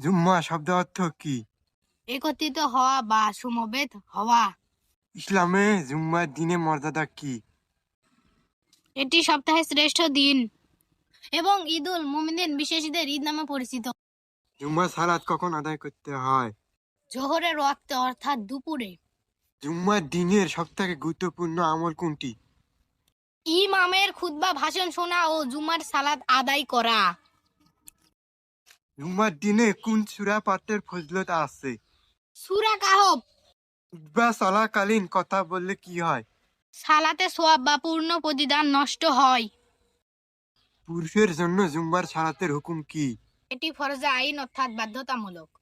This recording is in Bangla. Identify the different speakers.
Speaker 1: জুম্মা শব্দ অর্থ কি?
Speaker 2: একত্রিত হওয়া বা সমবেত হওয়া।
Speaker 1: ইসলামে জুম্মার দিনের মর্যাদা কি?
Speaker 2: এটি সপ্তাহের শ্রেষ্ঠ দিন এবং ঈদুল মুমিনিন বিশেষ ঈদের ঈদ নামে পরিচিত।
Speaker 1: জুম্মার সালাত কখন আদায় করতে হয়?
Speaker 2: জোহরের ওয়াক্তে অর্থাৎ দুপুরে।
Speaker 1: জুম্মার দিনের সবথেকে গুরুত্বপূর্ণ আমল কোনটি?
Speaker 2: ইমামের খুতবা ভাষণ শোনা ও জুমার সালাত আদায় করা।
Speaker 1: জুম্মার দিনে কোন সূরা পাঠের ফজিলত আছে?
Speaker 2: সূরা কাহফ।
Speaker 1: খুতবা চলাকালীন কথা বললে কি হয়?
Speaker 2: সালাতে সোয়াব বা পূর্ণ প্রতিদান নষ্ট হয়।
Speaker 1: পুরুষের জন্য জুম্মার সালাতের হুকুম কি?
Speaker 2: এটি ফরজে আইন অর্থাৎ বাধ্যতামূলক।